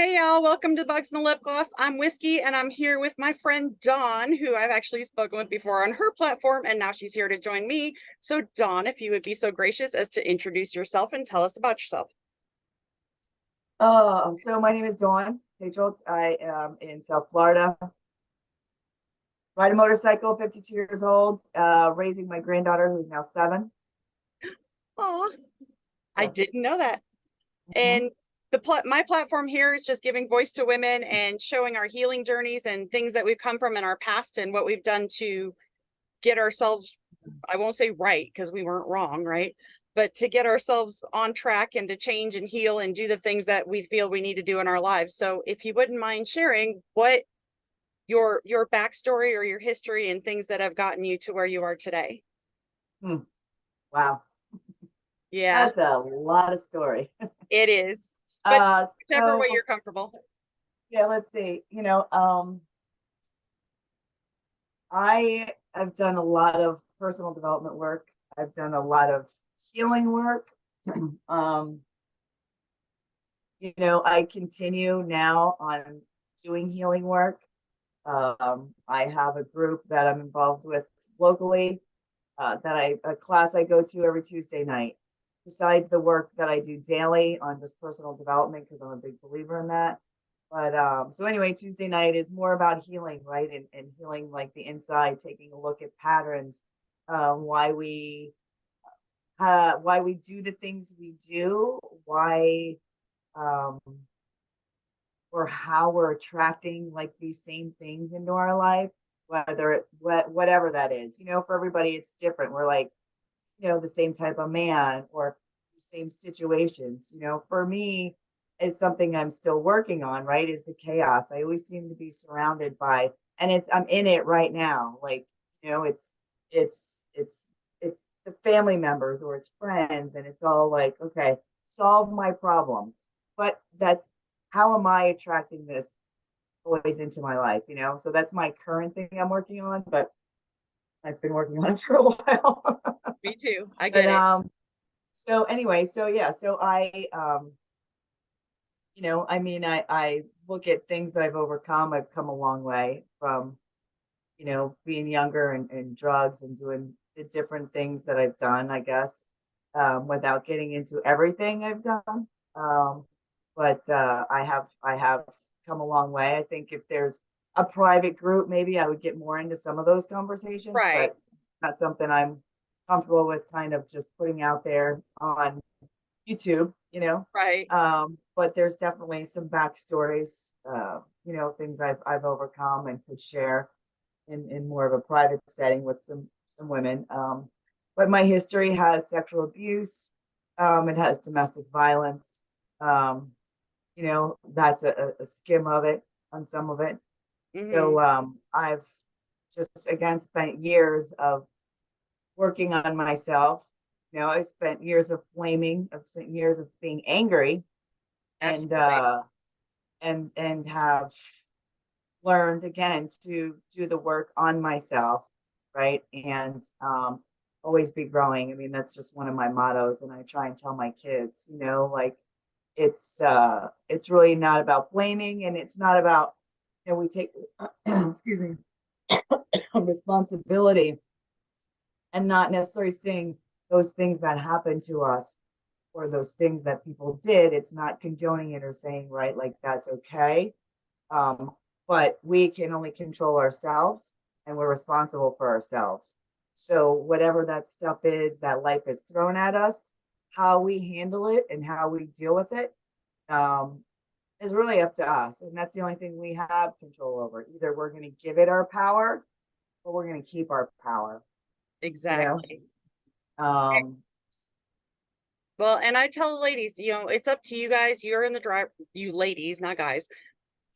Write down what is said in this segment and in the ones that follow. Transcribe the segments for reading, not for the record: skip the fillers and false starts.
Hey y'all, welcome to Bugs and the Lip Gloss. I'm Whiskey and I'm here with my friend Dawn, who I've actually spoken with before on her platform, and now she's here to join me. So Dawn, if you would be so gracious as to introduce yourself and tell us about yourself. So my name is Dawn Pedrolt. I am in South Florida. Ride a motorcycle, 52 years old, raising my granddaughter who's now 7. Aw, I Yes. didn't know that. Mhm. And my platform here is just giving voice to women and showing our healing journeys and things that we've come from in our past and what we've done to get ourselves, I won't say right because we weren't wrong, right? But to get ourselves on track and to change and heal and do the things that we feel we need to do in our lives. So if you wouldn't mind sharing what your backstory or your history and things that have gotten you to where you are today. Hmm. Wow. Yeah, That's a lot of story. it is. But Uh, whichever way so you're comfortable. yeah, let's see. I have done a lot of personal development work. I've done a lot of healing work. Um, I continue now on doing healing work. I have a group that I'm involved with locally, a class I go to every Tuesday night. Besides the work that I do daily on just personal development, because I'm a big believer in that. But so anyway, Tuesday night is more about healing, right? And healing like the inside, taking a look at patterns, why we do the things we do, why um, or how we're attracting like these same things into our life, whatever that is. For everybody it's different. We're like, the same type of man or the same situations. For me, is something I'm still working on, right? Is the chaos. I always seem to be surrounded by, and I'm in it right now. Like, it's it's the family members or it's friends, and it's all like, okay, solve my problems. But that's how am I attracting this always into my life, So that's my current thing I'm working on, but I've been working on it for a while. Me too. I But get it. so anyway, so yeah, so I mean, I look at things that I've overcome. I've come a long way from, being younger and drugs and doing the different things that I've done, I guess, without getting into everything I've done. Um, but I have come a long way. I think if there's a private group, maybe I would get more into some of those conversations, Right, but not something I'm comfortable with kind of just putting out there on YouTube. right. But there's definitely some backstories, things I've overcome and could share in more of a private setting with some women. But my history has sexual abuse. It has domestic violence. Um, that's a skim of it on some of it. Hmm. So I've just again spent years of working on myself. I spent years of blaming, I've spent years of being angry, and Absolutely. uh, and have learned again to do the work on myself, right? And always be growing. I mean, that's just one of my mottos, and I try and tell my kids, like it's really not about blaming, and it's not about we take excuse me responsibility and not necessarily seeing those things that happen to us or those things that people did. It's not condoning it or saying, right, like that's okay. Um, but we can only control ourselves and we're responsible for ourselves. So, whatever that stuff is that life has thrown at us, how we handle it and how we deal with it um, is really up to us. And that's the only thing we have control over. Either we're going to give it our power or we're going to keep our power, you know? Exactly. Um, Well, and I tell the ladies, it's up to you guys. You're in the drive, you ladies, not guys.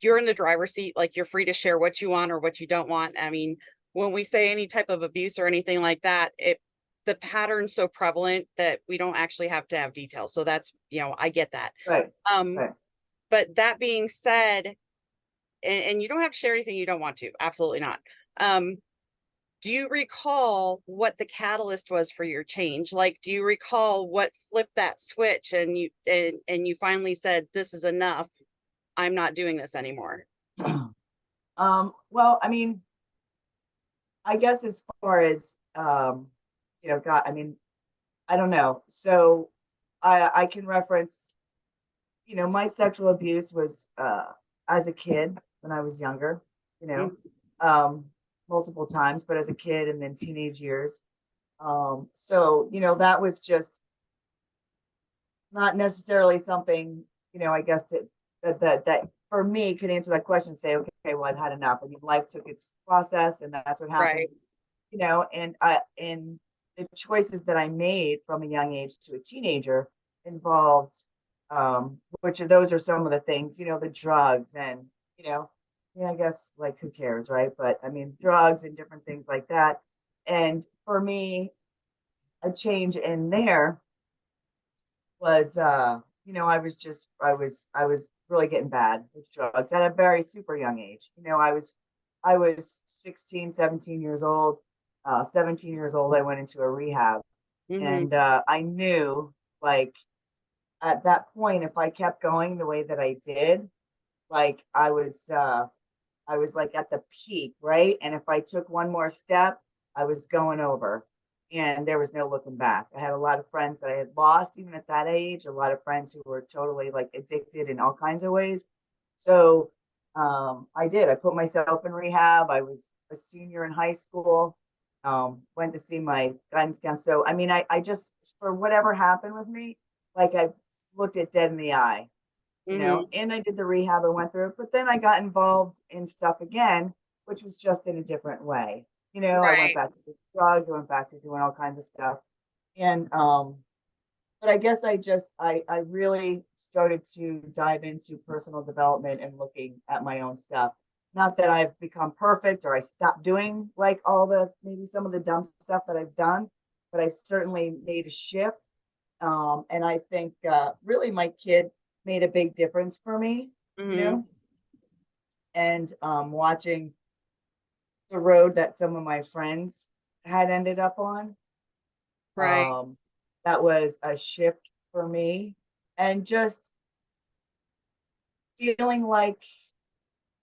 You're in the driver's seat. Like you're free to share what you want or what you don't want. I mean, when we say any type of abuse or anything like that, the pattern's so prevalent that we don't actually have to have details. So that's, I get that. right, Um, right. but that being said, and you don't have to share anything you don't want to. Absolutely not. Um, do you recall what the catalyst was for your change? Like, do you recall what flipped that switch and you finally said, this is enough? I'm not doing this anymore? Well, I mean, I guess as far as God, I mean, I don't know. So I can reference, my sexual abuse was as a kid when I was younger, you know, Mm, um, multiple times, but as a kid and then teenage years. So, that was just not necessarily something, I guess that for me could answer that question and say, okay, well, I've had enough. I mean, life took its process and that's what happened, right. and the choices that I made from a young age to a teenager involved, which of those are some of the things, the drugs and, I guess like who cares, right? But I mean, drugs and different things like that. And for me, a change in there was, I was really getting bad with drugs at a very super young age. I was 16, 17 years old. 17 years old, I went into a rehab, Hmm. and I knew, like, at that point, if I kept going the way that I did, like, I was like at the peak, right? And if I took one more step, I was going over. And there was no looking back. I had a lot of friends that I had lost even at that age, a lot of friends who were totally like addicted in all kinds of ways. So I did. I put myself in rehab. I was a senior in high school. Went to see my guidance counselor. So I mean, I just, for whatever happened with me, like I looked it dead in the eye, Hmm. and I did the rehab and went through it, but then I got involved in stuff again, which was just in a different way. I went Right. back to drugs, I went back to doing all kinds of stuff. And but I guess I really started to dive into personal development and looking at my own stuff. Not that I've become perfect or I stopped doing like all the maybe some of the dumb stuff that I've done, but I've certainly made a shift. And I think really my kids made a big difference for me, you Hmm. know, and watching the road that some of my friends had ended up on, Right. that was a shift for me. And just feeling like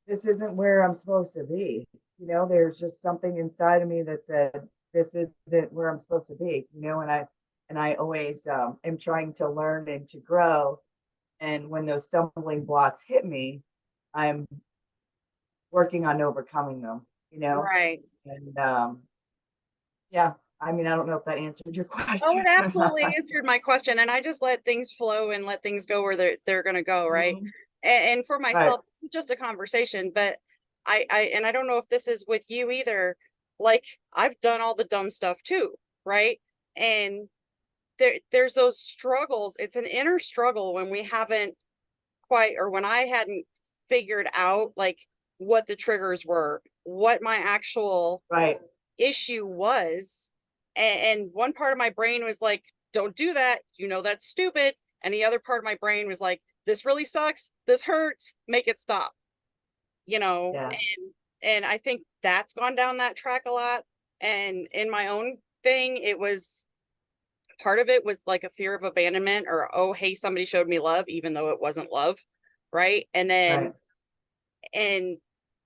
this isn't where I'm supposed to be. There's just something inside of me that said, this isn't where I'm supposed to be, and I always am trying to learn and to grow. And when those stumbling blocks hit me, I'm working on overcoming them, Right. and yeah, I mean, I don't know if that answered your Oh, question it or not. absolutely answered my question, and I just let things flow and let things go where they're gonna go, right? Mhm. And for Right, myself, this is just a conversation, but I don't know if this is with you either. Like, I've done all the dumb stuff too, right? And there's those struggles. It's an inner struggle when we haven't quite, or when I hadn't figured out like what the triggers were, what my actual right, issue was. And one part of my brain was like, don't do that, that's stupid. And the other part of my brain was like, this really sucks, this hurts, make it stop. yeah, And I think that's gone down that track a lot. And in my own thing, it was, part of it was like a fear of abandonment, or, oh hey, somebody showed me love even though it wasn't love, right? And then, right, and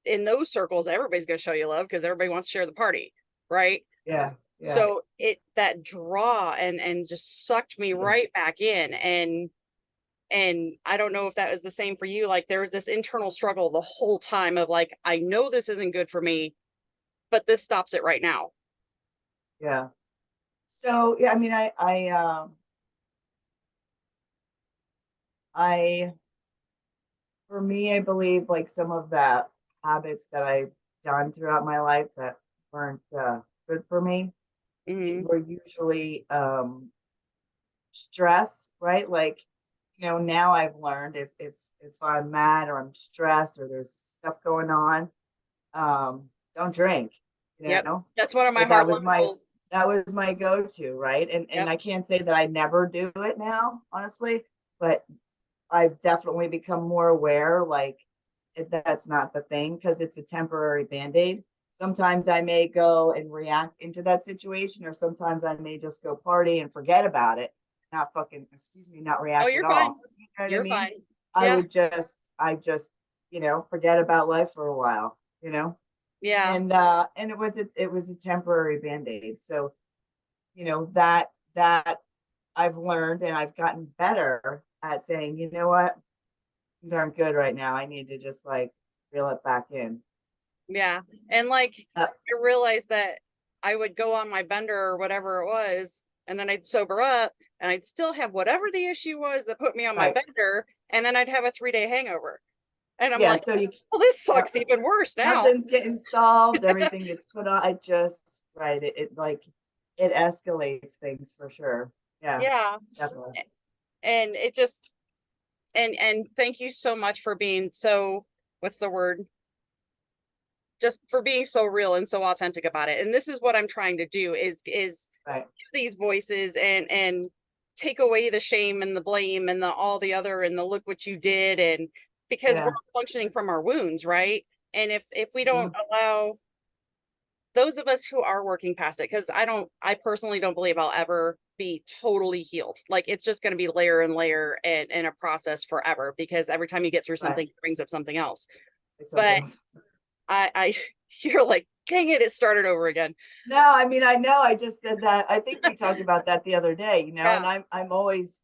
in those circles, everybody's going to show you love because everybody wants to share the party, right? yeah, yeah, So it, that draw and just sucked me yeah, right back in. And I don't know if that was the same for you. Like, there was this internal struggle the whole time of like, I know this isn't good for me, but this stops it right now. yeah. So yeah, I mean, I for me, I believe like some of the habits that I've done throughout my life that weren't good for me Hmm. were usually stress, right? Like, now I've learned if I'm mad or I'm stressed or there's stuff going on, don't drink, you Yep. know? That's one of my But heart level goals. that was my go-to, right? And Yep. I can't say that I never do it now, honestly, but I've definitely become more aware, like, that's not the thing because it's a temporary band-aid. Sometimes I may go and react into that situation, or sometimes I may just go party and forget about it, not fucking, excuse me, not Oh, react at you're fine. all. You know what I You're mean? fine. I Yeah. would just I just, forget about life for a while, Yeah. and it was a temporary band-aid. So, that I've learned, and I've gotten better at saying, you know what, things aren't good right now. I need to just like reel it back in. Yeah. And like, Uh, I realized that I would go on my bender or whatever it was, and then I'd sober up and I'd still have whatever the issue was that put me on my right. bender. And then I'd have a 3-day hangover. And I'm Yeah. like, So well, this yep, sucks even worse now. nothing's getting solved. Everything gets put on. I just, right. It like, it escalates things for sure. Yeah, Yeah. definitely. And it just, and thank you so much for being so, what's the word? Just for being so real and so authentic about it. And this is what I'm trying to do is Right. these voices and take away the shame and the blame and the all the other and the look what you did, and because we're Yeah. functioning from our wounds, right? And if we don't Mhm. allow those of us who are working past it, because I personally don't believe I'll ever be totally healed. Like it's just going to be layer and layer and a process forever, because every time you get through Right. something, it brings up something else. Like something But else. I you're like, dang it started over again. No, I mean, I know. I just said that. I think we talked about that the other day, and Yeah. I'm like, I'm always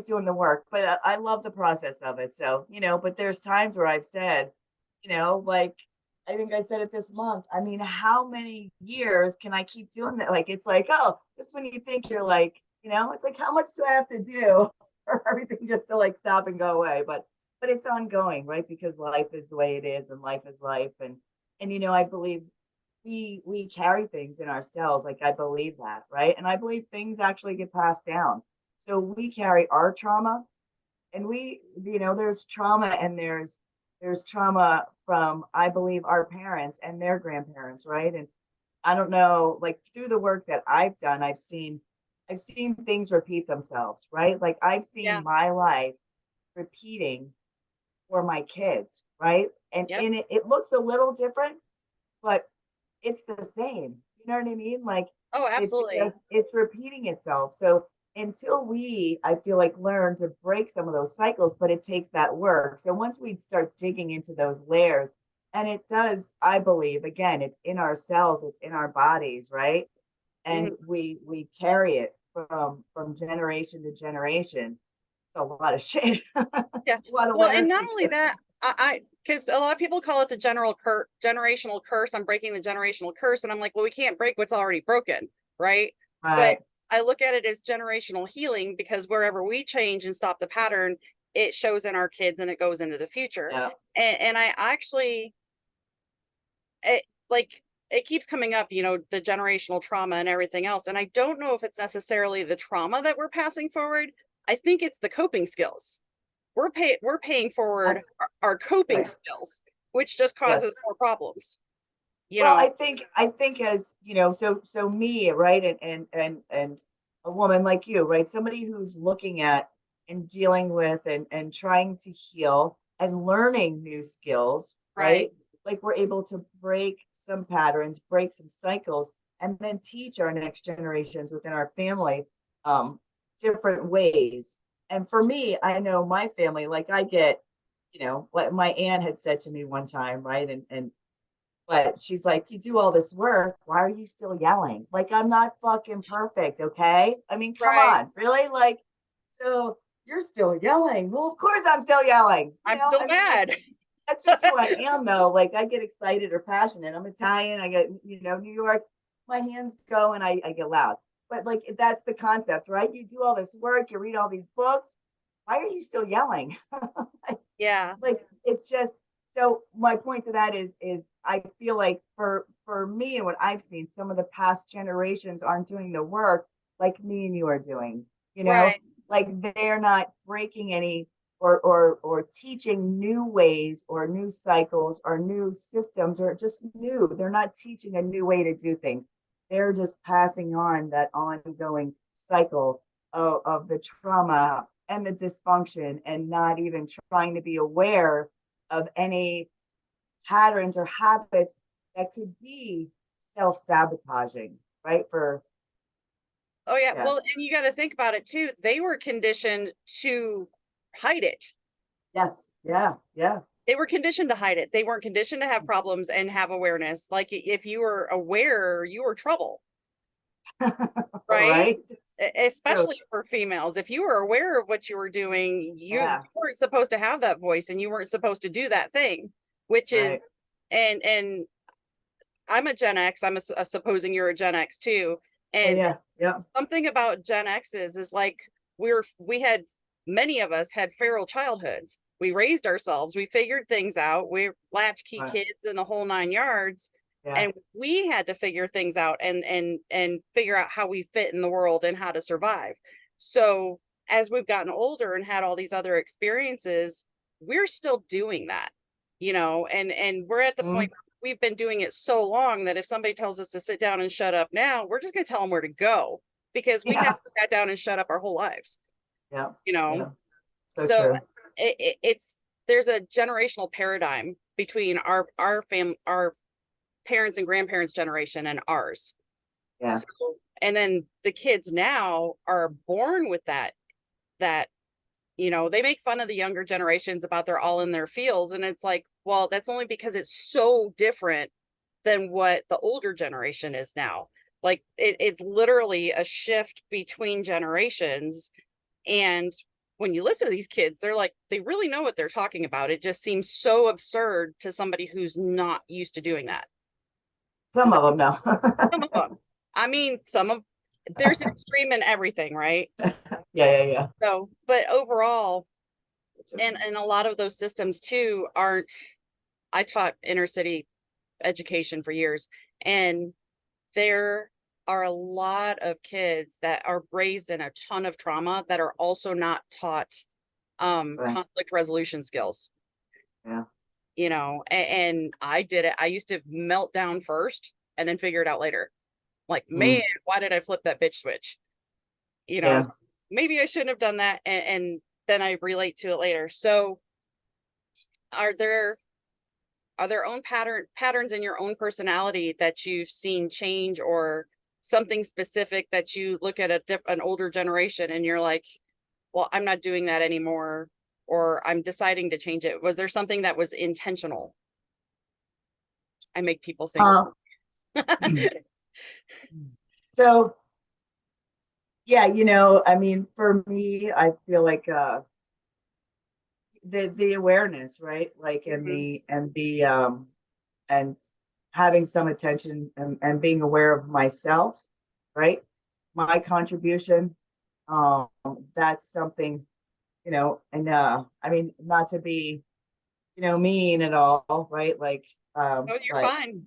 doing the work, but I love the process of it. So, but there's times where I've said, like, I think I said it this month. I mean, how many years can I keep doing that? Like, it's like, oh, just when you think you're like, it's like, how much do I have to do for everything just to like stop and go away? But it's ongoing, right? Because life is the way it is, and life is life. And I believe we carry things in ourselves. Like, I believe that, right? And I believe things actually get passed down. So we carry our trauma, and there's trauma, and there's trauma from, I believe, our parents and their grandparents, right? And I don't know, like, through the work that I've done, I've seen things repeat themselves, right? Like, I've Yeah. seen my life repeating for my kids, right? Yep. And it looks a little different, but it's the same. You know what I mean? Like, Oh, absolutely. it's repeating itself. So until we, I feel like, learn to break some of those cycles, but it takes that work. So once we start digging into those layers, and it does, I believe, again, it's in our cells, it's in our bodies, right? And Mhm. we carry it from generation to generation. It's a lot of shit. Yeah. It's a lot of Well, and layers not to only get through. that, I because a lot of people call it the generational curse. I'm breaking the generational curse. And I'm like, well, we can't break what's already broken, right? But Right. I look at it as generational healing, because wherever we change and stop the pattern, it shows in our kids and it goes into the future. Yeah. And I actually, it like, it keeps coming up, the generational trauma and everything else. And I don't know if it's necessarily the trauma that we're passing forward. I think it's the coping skills. We're paying I, forward our coping right. skills, which just causes Yes. more problems. You Well, know, I think as so me, right, and a woman like you, right, somebody who's looking at and dealing with and trying to heal and learning new skills, right? right? Like, we're able to break some patterns, break some cycles, and then teach our next generations within our family different ways. And for me, I know my family, like, I get, what my aunt had said to me one time, right, and but she's like, "You do all this work. Why are you still yelling? Like, I'm not fucking perfect, okay? I mean, come Right. on, really? Like, so you're still yelling. Well, of course I'm still yelling. I'm still I mean, mad. that's just who I am, though. Like, I get excited or passionate. I'm Italian. I get, New York. My hands go and I get loud. But like, that's the concept, right? You do all this work, you read all these books. Why are you still yelling? Yeah. Like, it's just, so my point to that is I feel like for me and what I've seen, some of the past generations aren't doing the work like me and you are doing, Right. like, they're not breaking any or teaching new ways or new cycles or new systems, or just new. They're not teaching a new way to do things. They're just passing on that ongoing cycle of the trauma and the dysfunction, and not even trying to be aware of any patterns or habits that could be self-sabotaging, right? Oh yeah. Yeah. Well, and you got to think about it too. They were conditioned to hide it. Yes. Yeah. Yeah. They were conditioned to hide it. They weren't conditioned to have problems and have awareness. Like if you were aware, you were trouble, right? Right. True. Especially for females. If you were aware of what you were doing, you Yeah. weren't supposed to have that voice and you weren't supposed to do that thing, which is, Right. and I'm a Gen X. I'm supposing you're a Gen X too. Yeah. And Yeah. Yeah. something about Gen X's is like we had many of us had feral childhoods. We raised ourselves, we figured things out, we're latchkey Right. kids in the whole 9 yards. Yeah. And we had to figure things out and figure out how we fit in the world and how to survive. So as we've gotten older and had all these other experiences, we're still doing that, and we're at the Mm. point we've been doing it so long that if somebody tells us to sit down and shut up now, we're just going to tell them where to go because we Yeah. have to sit down and shut up our whole lives, Yeah. you know? Yeah. So So true. it's, there's a generational paradigm between our parents and grandparents generation and ours. Yeah. So, and then the kids now are born with that they make fun of the younger generations about they're all in their fields. And it's like, well, that's only because it's so different than what the older generation is now. Like it's literally a shift between generations. And when you listen to these kids, they're like, they really know what they're talking about. It just seems so absurd to somebody who's not used to doing that. Does Some that of them know. some of them? I mean, there's an extreme in everything, right? Yeah. Yeah. So, but overall, Yeah. and a lot of those systems too aren't. I taught inner city education for years, and there are a lot of kids that are raised in a ton of trauma that are also not taught Right. conflict resolution skills. Yeah. And I did it. I used to melt down first and then figure it out later. Like, man, Mm. why did I flip that bitch switch? You know, Yeah. maybe I shouldn't have done that, and then I relate to it later. So are there own patterns in your own personality that you've seen change, or something specific that you look at an older generation and you're like, well, I'm not doing that anymore, or I'm deciding to change it? Was there something that was intentional? I make people think. Uh, so yeah, I mean, for me, I feel like the awareness, right? Like Mhm. and having some attention and being aware of myself, right? My contribution. Um, that's something, and I mean, not to be, mean at all, right? Like, Oh, you're but fine.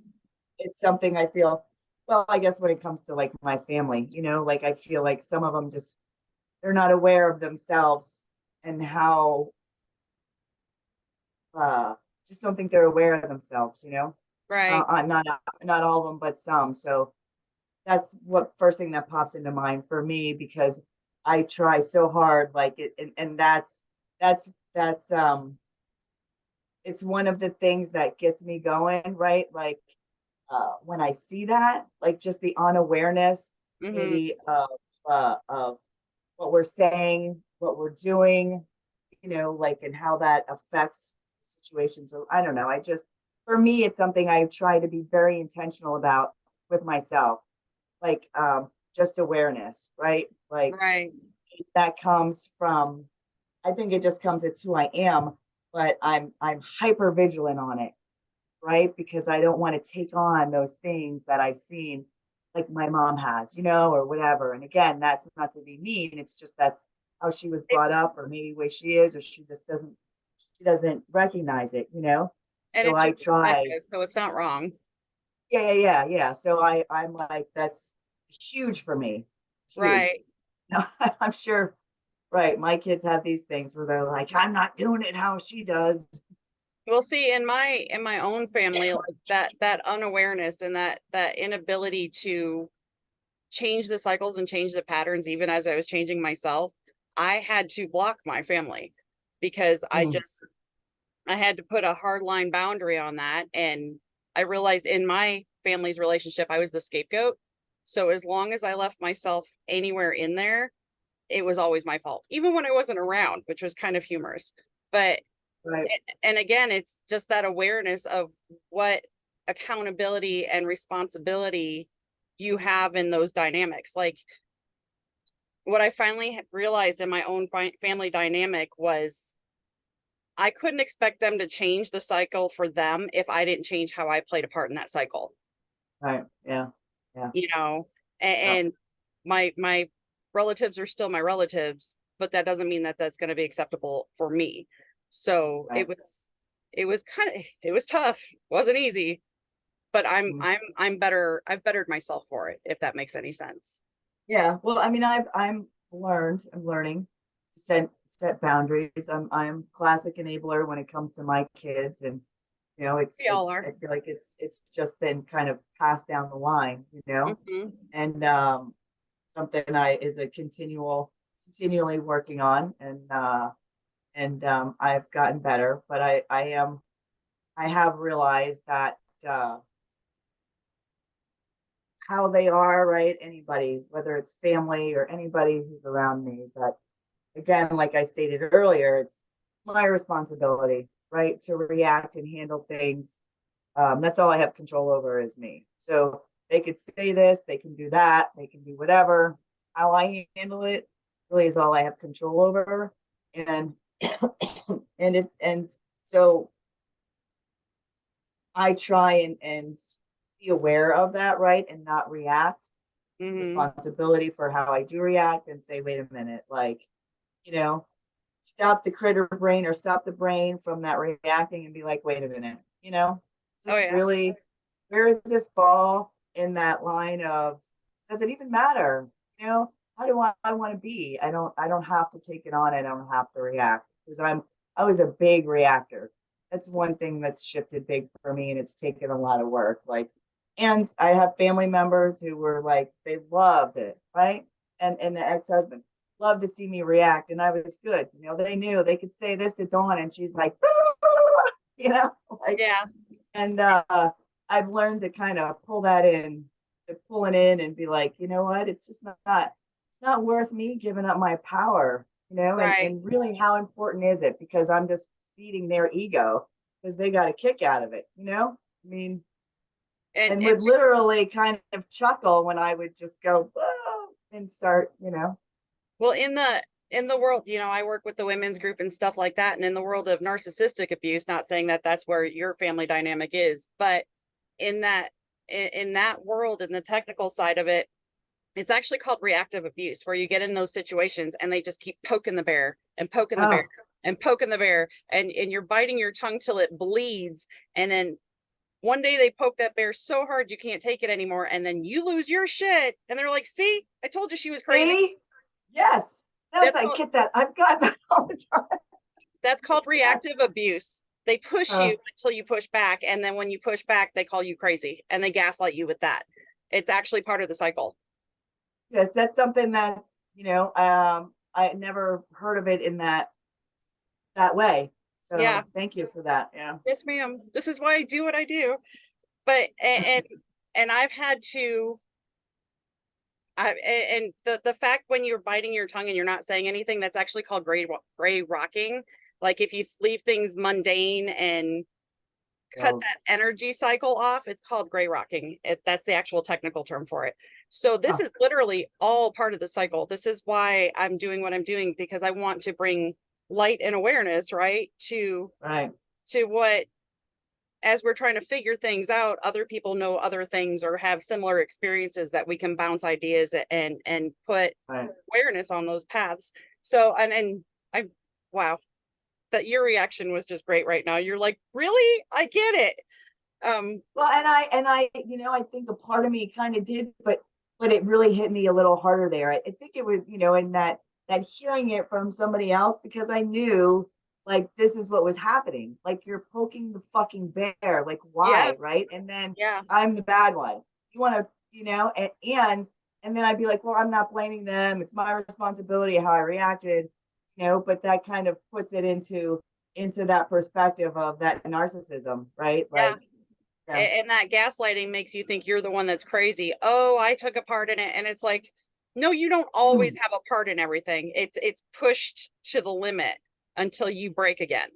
it's something I feel, well, I guess when it comes to like my family, like I feel like some of them just, they're not aware of themselves and how, uh, just don't think they're aware of themselves, Right. not all of them, but some. So that's what first thing that pops into mind for me, because I try so hard, like it, and that's it's one of the things that gets me going, right? Like when I see that, like just the unawareness, Hmm. maybe of what we're saying, what we're doing, like and how that affects situations. Or I don't know. I just, for me, it's something I try to be very intentional about with myself, like just awareness, right? Like Right. that comes from, I think it just comes, it's who I am, but I'm hyper vigilant on it, right? Because I don't want to take on those things that I've seen, like my mom has, or whatever. And again, that's not to be mean. It's just that's how she was brought It's up, or maybe the way she is, or she doesn't recognize it, and So it's I your try. perspective, so it's not wrong. Yeah, yeah, yeah, yeah. So I'm like, that's huge for me. Huge. Right. No, I'm sure, right. My kids have these things where they're like, I'm not doing it how she does. Well, see, in my own family, like that unawareness and that inability to change the cycles and change the patterns, even as I was changing myself, I had to block my family because Mm, I had to put a hard line boundary on that. And I realized in my family's relationship, I was the scapegoat. So as long as I left myself anywhere in there, it was always my fault, even when I wasn't around, which was kind of humorous. But Right. And again, it's just that awareness of what accountability and responsibility you have in those dynamics. Like what I finally realized in my own family dynamic was I couldn't expect them to change the cycle for them if I didn't change how I played a part in that cycle. Right. Yeah. Yeah. You know, Yeah. and my relatives are still my relatives, but that doesn't mean that that's going to be acceptable for me. So Right. it was kind of, it was tough. Wasn't easy, but Mhm. I'm better. I've bettered myself for it, if that makes any sense. Yeah. Well, I mean, I'm learning to set boundaries. I'm classic enabler when it comes to my kids, and We all I are. feel like it's just been kind of passed down the line, Hmm. and something I is a continually working on, and I've gotten better, but I have realized that uh, how they are, right? Anybody, whether it's family or anybody who's around me, but again, like I stated earlier, it's my responsibility, right, to react and handle things. That's all I have control over is me. So they could say this, they can do that, they can do whatever. How I handle it really is all I have control over. And and so I try and be aware of that, right, and not react. Hmm. Responsibility for how I do react and say, wait a minute, like, you know, stop the critter brain or stop the brain from that reacting and be like, wait a minute, is Oh this yeah. really, where is this ball in that line of, does it even matter? How do I want to be? I don't have to take it on. I don't have to react because I was a big reactor. That's one thing that's shifted big for me and it's taken a lot of work. Like, and I have family members who were like, they loved it, right? And the ex-husband loved to see me react, and I was good. They knew they could say this to Dawn, and she's like, like, Yeah. and I've learned to kind of pull that in, to pull it in, and be like, you know what? It's just not. It's not worth me giving up my power. And Right. and really, how important is it? Because I'm just feeding their ego because they got a kick out of it. I mean, and And would literally kind of chuckle when I would just go "Whoa," and start. well, in the world, I work with the women's group and stuff like that, and in the world of narcissistic abuse, not saying that that's where your family dynamic is, but in that in that world, in the technical side of it, it's actually called reactive abuse, where you get in those situations and they just keep poking the bear and poking the bear Oh, and poking the bear, and you're biting your tongue till it bleeds, and then one day they poke that bear so hard you can't take it anymore, and then you lose your shit, and they're like, see, I told you she was crazy. see? Yes. Yes, That's I called get that. I've got that all the time. that's called Yes. reactive abuse. They push you Oh, until you push back, and then when you push back, they call you crazy and they gaslight you with that. It's actually part of the cycle. yes, that's something that's, I never heard of it in that way. Yeah. So thank you for that. Yeah. Yes, ma'am. This is why I do what I do. But and I've had to and the fact when you're biting your tongue and you're not saying anything, that's actually called gray rocking. Like if you leave things mundane and cut that Gross. energy cycle off, it's called gray rocking. That's the actual technical term for it. So this Huh. is literally all part of the cycle. This is why I'm doing what I'm doing, because I want to bring light and awareness, right, Right. to what, as we're trying to figure things out, other people know other things or have similar experiences that we can bounce ideas and put Right. awareness on those paths. So and I wow, that your reaction was just great right now. You're like, really? I get it. Well, and I, I think a part of me kind of did, but it really hit me a little harder there. I think it was, in that hearing it from somebody else because I knew like this is what was happening. Like you're poking the fucking bear. Like Yeah, why, right? And then yeah, I'm the bad one. You want to, and then I'd be like, well, I'm not blaming them. It's my responsibility how I reacted, but that kind of puts it into that perspective of that narcissism, right? yeah. Like, yeah. And that gaslighting makes you think you're the one that's crazy. Oh, I took a part in it. And it's like, no, you don't always Mm, have a part in everything. It's pushed to the limit until you break again.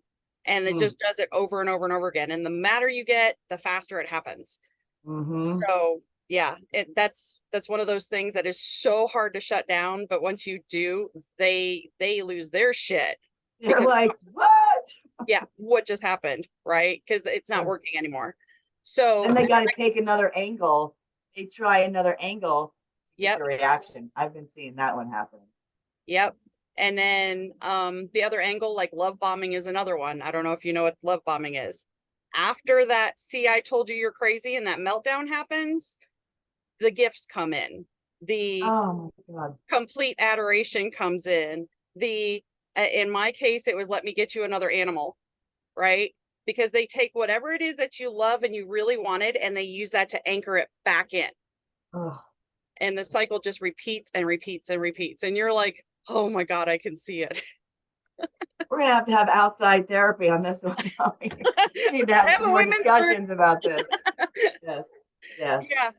And it just does it over and over and over again. And the madder you get, the faster it happens. So yeah, that's one of those things that is so hard to shut down. But once you do, they lose their shit. You're like, what? Yeah, what just happened, right? Because it's not working anymore. So then they got to take another angle. They try another angle. Yep. The reaction. I've been seeing that one happen. Yep. And then the other angle, like love bombing, is another one. I don't know if you know what love bombing is. After that, see, I told you you're crazy, and that meltdown happens, the gifts come in. The Oh my God. complete adoration comes in. In my case, it was let me get you another animal, right? Because they take whatever it is that you love and you really wanted, and they use that to anchor it back in. Oh. And the cycle just repeats and repeats and repeats. And you're like, oh my God, I can see it. We're gonna have to have outside therapy on this one. We need to have some more discussions about this. Yes. Yes. Yeah.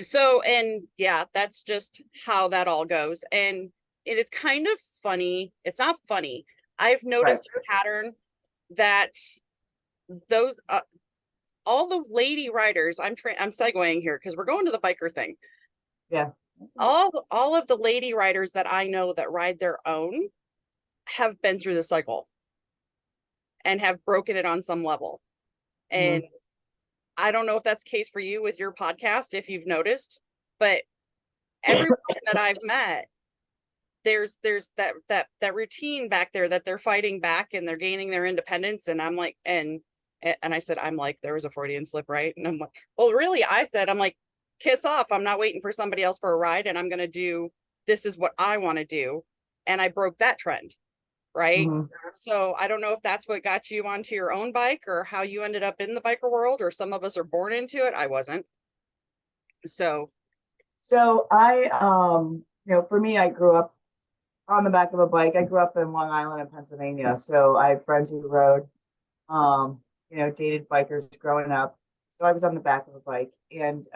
So, and yeah, that's just how that all goes. And it is kind of funny. It's not funny. I've noticed a pattern that those all the lady riders, I'm segueing here because we're going to the biker thing. Yeah. All of the lady riders that I know that ride their own have been through the cycle and have broken it on some level. And I don't know if that's the case for you with your podcast, if you've noticed, but everyone that I've met, there's that routine back there that they're fighting back and they're gaining their independence. And I'm like, and I said, I'm like, there was a Freudian slip, right? And I'm like, well, really, I'm like, kiss off. I'm not waiting for somebody else for a ride, and I'm going to do, this is what I want to do. And I broke that trend. Right. So I don't know if that's what got you onto your own bike or how you ended up in the biker world, or some of us are born into it. I wasn't. So I, for me, I grew up on the back of a bike. I grew up in Long Island in Pennsylvania. So I had friends who rode, dated bikers growing up. So I was on the back of a bike. And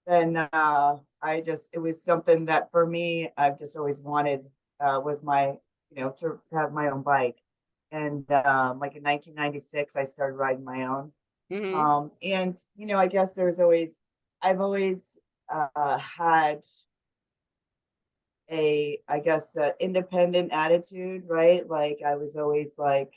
then it was something that for me, I've just always wanted, was my, to have my own bike. And like in 1996, I started riding my own. And, I guess I've always had independent attitude, right? Like I was always like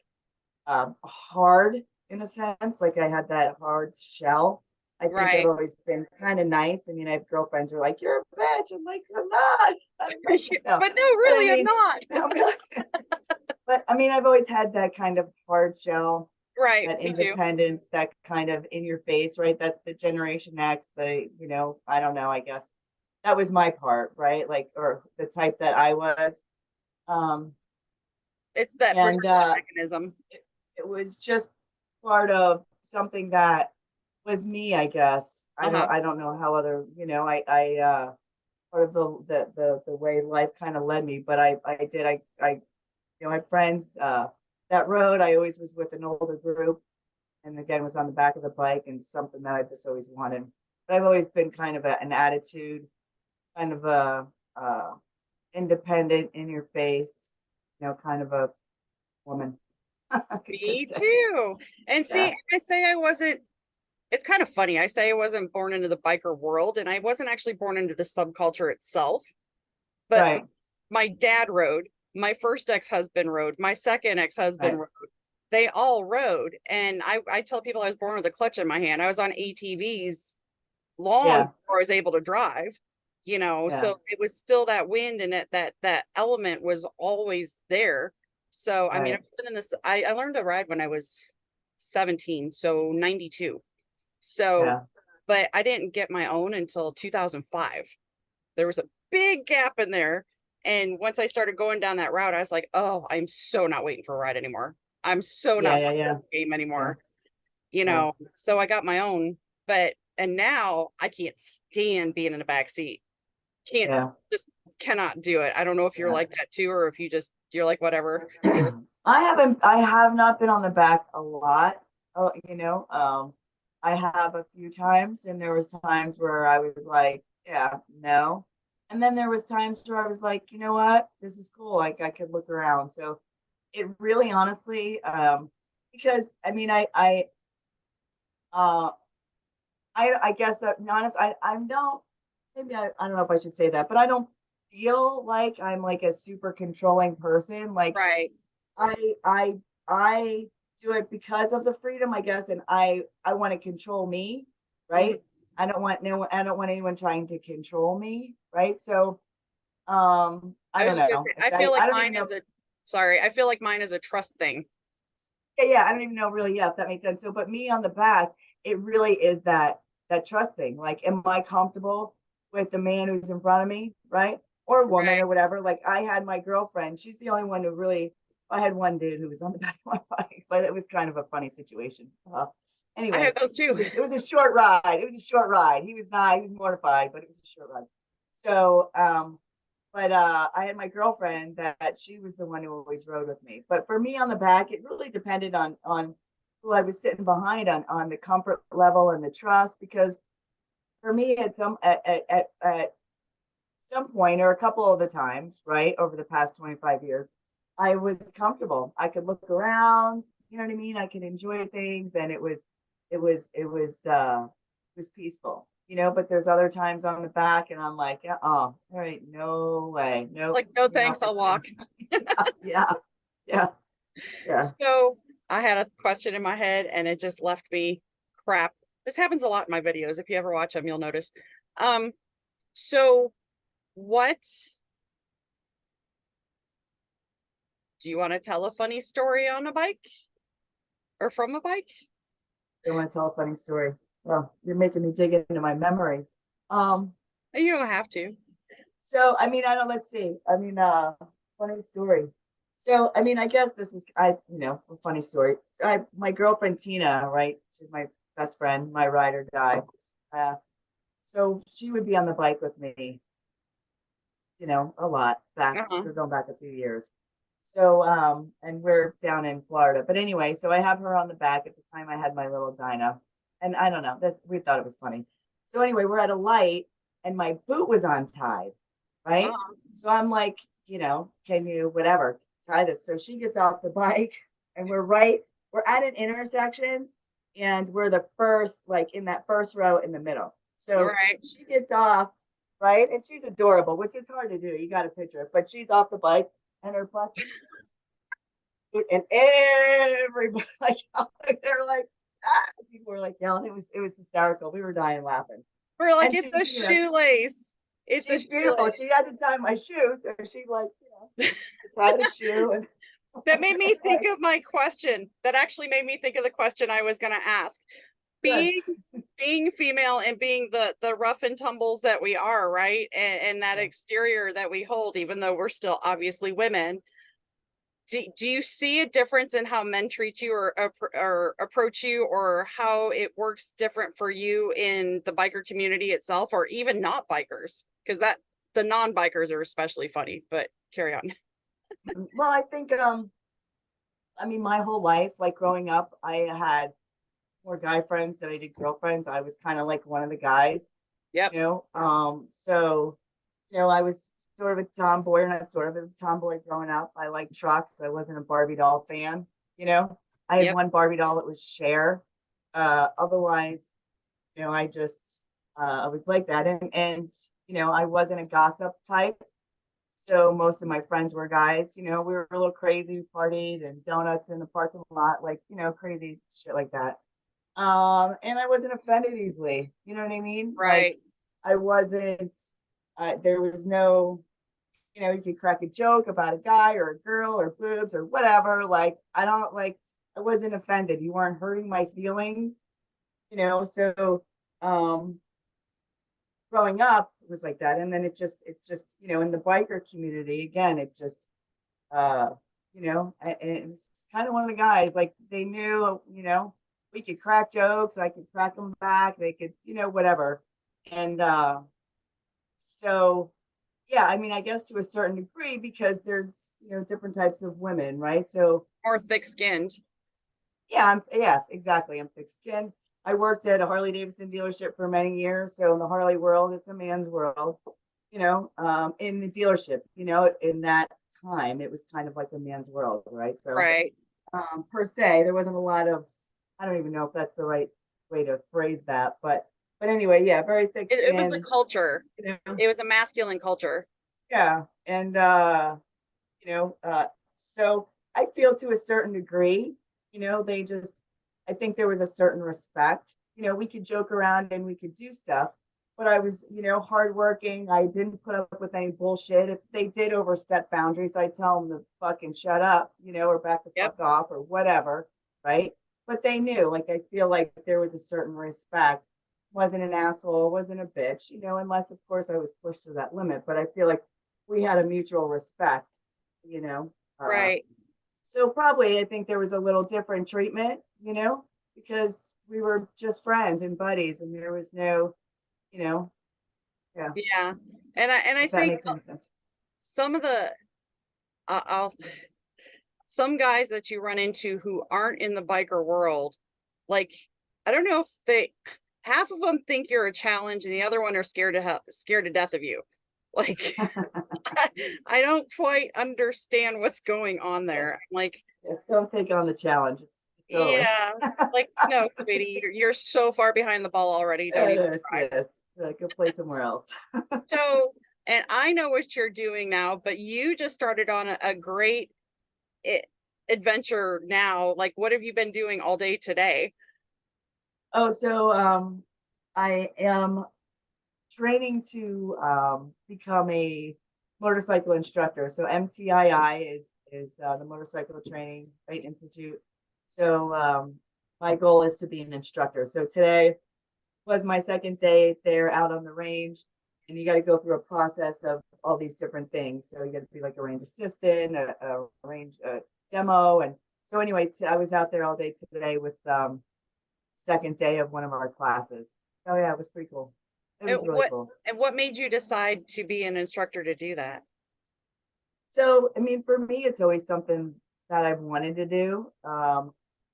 hard in a sense, like I had that hard shell. I think I've always been kind of nice. I mean, I have girlfriends who are like, "You're a bitch." I'm like, "I'm not." No. But no, really, I mean, I'm not. But I mean, I've always had that kind of hard shell, right? that independence, that kind of in your face, right? That's the Generation X. I don't know. I guess that was my part, right? Like, or the type that I was. It's that mechanism. It was just part of something that was me, I guess. I don't know how other, part of the way life kind of led me, but I had friends that rode. I always was with an older group, and again was on the back of the bike, and something that I just always wanted. But I've always been kind of an attitude, kind of a independent, in your face, kind of a woman. Me too. And see, I say I wasn't. It's kind of funny. I say I wasn't born into the biker world, and I wasn't actually born into the subculture itself. But my dad rode. My first ex-husband rode. My second ex-husband rode. They all rode. And I tell people I was born with a clutch in my hand. I was on ATVs long before I was able to drive. So it was still that wind, and that element was always there. So I mean, I learned to ride when I was 17, so 92. So but I didn't get my own until 2005. There was a big gap in there. And once I started going down that route, I was like, oh, I'm so not waiting for a ride anymore. I'm so not playing this game anymore. So I got my own, and now I can't stand being in the back seat. Just cannot do it. I don't know if you're like that too, or if you're like, whatever. I have not been on the back a lot. I have a few times, and there was times where I was like, no. And then there was times where I was like, you know what, this is cool. Like I could look around. So it really honestly, because I mean, uh, I guess that honest, I don't, maybe I don't know if I should say that, but I don't feel like I'm like a super controlling person. Like Right. I, I, I do it because of the freedom, I guess, and I want to control me, Mhm. right? I don't want no one, I don't want anyone trying to control me, right? So, I I was don't just gonna say, know. I feel like I don't even mine know. is a, sorry, I feel like mine is a trust thing. Yeah, yeah, I don't even know really, yeah, if that makes sense. So, but me on the back, it really is that trust thing. Like, am I comfortable with the man who's in front of me, right? Or woman Right. or whatever. Like I had my girlfriend, she's the only one who really I had one dude who was on the back of my bike, but it was kind of a funny situation. I Anyway, have those too. it was a short ride. It was a short ride. He was mortified, but it was a short ride. So but I had my girlfriend that she was the one who always rode with me. But for me on the back, it really depended on who I was sitting behind, on the comfort level and the trust. Because for me, at some point or a couple of the times, right, over the past 25 years, I was comfortable. I could look around, you know what I mean? I could enjoy things, and it was peaceful, you know. But there's other times on the back and I'm like, oh, all right, no way, nope, Like, no not thanks, right I'll there. walk. Yeah, yeah, yeah. So I had a question in my head and it just left me crap. This happens a lot in my videos. If you ever watch them, you'll notice. Um, so what do you want to tell a funny story on a bike or from a bike? I want to tell a funny story. Well, you're making me dig into my memory. Um, You don't have to. So I mean, I don't. Let's see. I mean, funny story. So I mean, I guess this is a funny story. My girlfriend Tina, right? She's my best friend, my ride or die. Uh, so she would be on the bike with me, a lot back. Uh-huh. We're going back a few years. So and we're down in Florida. But anyway, so I have her on the back. At the time I had my little Dinah. And I don't know, this we thought it was funny. So anyway, we're at a light and my boot was untied, right? Uh-huh. So I'm like, can you whatever tie this? So she gets off the bike and we're at an intersection and we're the first, like in that first row in the middle. So Right. she gets off, right? And she's adorable, which is hard to do. You got to picture it. But she's off the bike and her plastic and everybody like they're like people were like yelling. It was hysterical. We were dying laughing. We're like, And it's she's a shoelace. It's a she's beautiful. shoelace. She had to tie my shoe, so she like tie the shoe and That made me think like of my question. That actually made me think of the question I was going to ask. good. Being female and being the rough and tumbles that we are, right? And that Yeah. exterior that we hold, even though we're still obviously women. Do you see a difference in how men treat you or approach you, or how it works different for you in the biker community itself, or even not bikers? Because that the non-bikers are especially funny, but carry on. Well, I think I mean my whole life, like growing up, I had more guy friends than I did girlfriends. I was kind of like one of the guys, Yep. so I was sort of a tomboy, or not sort of a tomboy growing up. I liked trucks. I wasn't a Barbie doll fan, I had Yep. one Barbie doll that was Cher. Otherwise, I just I was like that. And I wasn't a gossip type. So most of my friends were guys, we were a little crazy, we partied and donuts in the parking lot, like, crazy shit like that. And I wasn't offended easily. You know what I mean? Like Right. I wasn't, there was no, you could crack a joke about a guy or a girl or boobs or whatever. Like, I wasn't offended. You weren't hurting my feelings, so, growing up it was like that. And then it just, in the biker community, again, it just, uh, and it was kind of one of the guys, like they knew, we could crack jokes, I could crack them back, they could, whatever. And so yeah, I mean, I guess to a certain degree, because there's, different types of women, right? So More thick-skinned. yeah, yes, exactly. I'm thick skinned. I worked at a Harley Davidson dealership for many years. So in the Harley world, it's a man's world, in the dealership, in that time, it was kind of like a man's world, right? So Right. per se, there wasn't a lot of, I don't even know if that's the right way to phrase that, but anyway, yeah, very thick It was the skin, culture. you know, It was a masculine culture. yeah, and you know, so I feel to a certain degree, they just, I think there was a certain respect. We could joke around and we could do stuff, but I was, hardworking. I didn't put up with any bullshit. If they did overstep boundaries, I'd tell them to fucking shut up, or back the Yep. fuck off or whatever, right? But they knew, like, I feel like there was a certain respect. Wasn't an asshole, wasn't a bitch, unless, of course, I was pushed to that limit. But I feel like we had a mutual respect, you know. Right. So probably I think there was a little different treatment, because we were just friends and buddies, and there was no, you know, yeah, Yeah. And I if that think makes any sense. some of the I'll some guys that you run into who aren't in the biker world, like, I don't know if they half of them think you're a challenge and the other one are scared to death of you. Like, I don't quite understand what's going on Yeah, there. I'm like, yes, don't take on the challenge. It's over. yeah, like, no, sweetie, you're so far behind the ball already. Don't even Yes, try. yes. Go play somewhere else. So, and I know what you're doing now, but you just started on a great i- adventure now. Like, what have you been doing all day today? Oh, so I am training to become a motorcycle instructor. So MTII is the Motorcycle Training Right Institute. So my goal is to be an instructor. So today was my second day there out on the range, and you got to go through a process of all these different things. So you got to be like a range assistant, a range demo, and so anyway, I was out there all day today with second day of one of our classes. Oh yeah, it was pretty cool. It And was really cool. what made you decide to be an instructor to do that? So, I mean, for me, it's always something that I've wanted to do.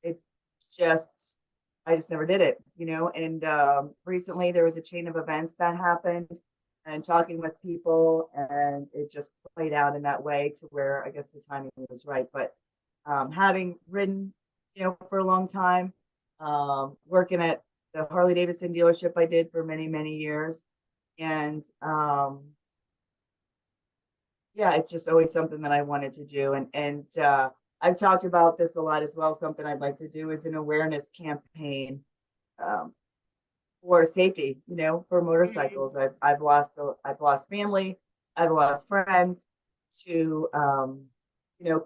It just, I just never did it, And recently there was a chain of events that happened, and talking with people, and it just played out in that way to where I guess the timing was right. But having ridden, for a long time, working at the Harley Davidson dealership I did for many, many years, and yeah, it's just always something that I wanted to do. And I've talked about this a lot as well. Something I'd like to do is an awareness campaign um, for safety, for Mhm. motorcycles. I've lost family, I've lost friends to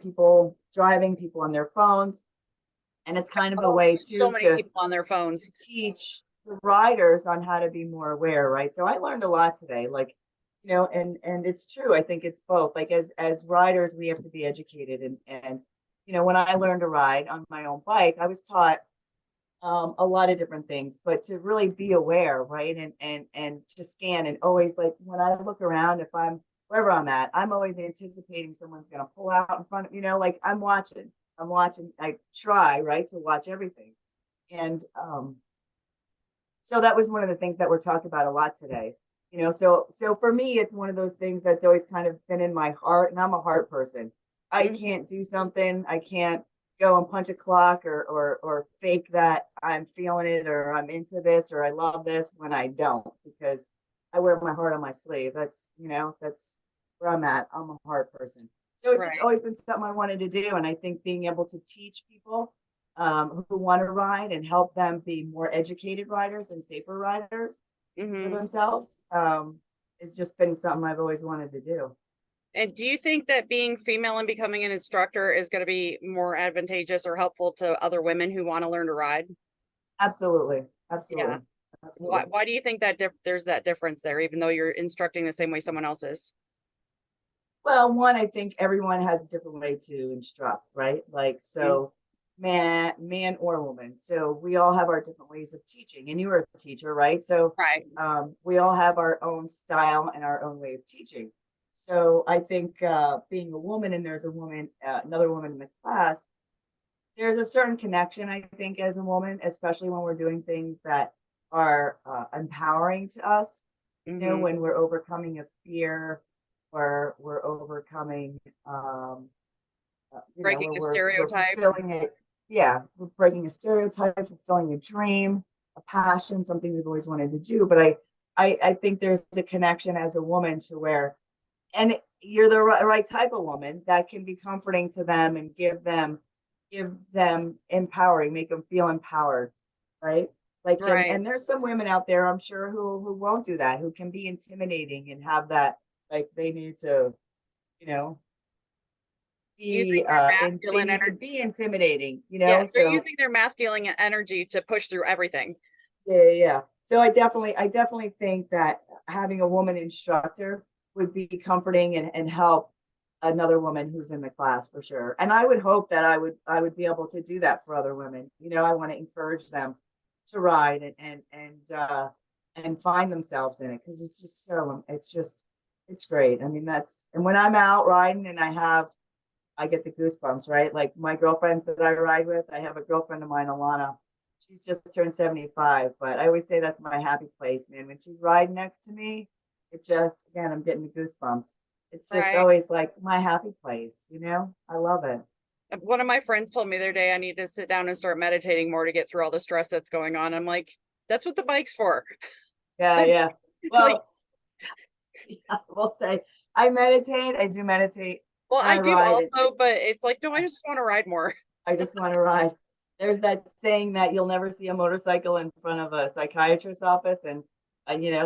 people driving, people on their phones, and it's kind of a Oh, way so too many to people on their phones. teach the riders on how to be more aware, right? So I learned a lot today, like, and it's true. I think it's both. Like as riders, we have to be educated, and when I learned to ride on my own bike, I was taught a lot of different things, but to really be aware, right? And to scan, and always, like, when I look around, if I'm wherever I'm at, I'm always anticipating someone's gonna pull out in front of, like I'm watching, I try, right, to watch everything. And so that was one of the things that we're talking about a lot today. So for me, it's one of those things that's always kind of been in my heart, and I'm a heart person. I Mhm. can't do something, I can't go and punch a clock, or fake that I'm feeling it, or I'm into this, or I love this, when I don't, because I wear my heart on my sleeve. That's where I'm at. I'm a heart person. So it's just Right. always been something I wanted to do. And I think being able to teach people who want to ride, and help them be more educated riders and safer riders for Hmm. themselves, has just been something I've always wanted to do. And do you think that being female and becoming an instructor is going to be more advantageous or helpful to other women who want to learn to ride? Absolutely. Yeah. Absolutely. Why Absolutely. why do you think that there's that difference there, even though you're instructing the same way someone else is? Well, one, I think everyone has a different way to instruct, right? Like, Mm. so man or woman. So we all have our different ways of teaching, and you are a teacher, right? So Right. we all have our own style and our own way of teaching. So I think being a woman, and there's a woman, another woman in the class, there's a certain connection, I think, as a woman, especially when we're doing things that are empowering to us, Hmm. when we're overcoming a fear, we're overcoming, Breaking where a we're stereotype. fulfilling it. Yeah, we're breaking a stereotype, fulfilling a dream, a passion, something we've always wanted to do. But I think there's a connection as a woman to where, and you're the right type of woman that can be comforting to them and give them empowering, make them feel empowered, right? Like, Right. and there's some women out there, I'm sure, who won't do that, who can be intimidating and have that, like, they need to, you know, Using be their they masculine need to energy. be intimidating, Yeah, they're so using their masculine energy to push through everything. yeah. So I definitely think that having a woman instructor would be comforting and help another woman who's in the class for sure. And I would hope that I would be able to do that for other women. I want to encourage them to ride and find themselves in it, because it's great. I mean, and when I'm out riding and I get the goosebumps, right? Like my girlfriends that I ride with, I have a girlfriend of mine, Alana. She's just turned 75, but I always say that's my happy place, man. When she's riding next to me, again, I'm getting the goosebumps. It's just Right. always like my happy place. I love it. One of my friends told me the other day I need to sit down and start meditating more to get through all the stress that's going on. I'm like, that's what the bike's for. Yeah, yeah. Like, Well, I will say I do meditate, well, and I I do ride it. also, but it's like, no, I just want to ride more. I just want to ride. There's that saying that you'll never see a motorcycle in front of a psychiatrist's office, and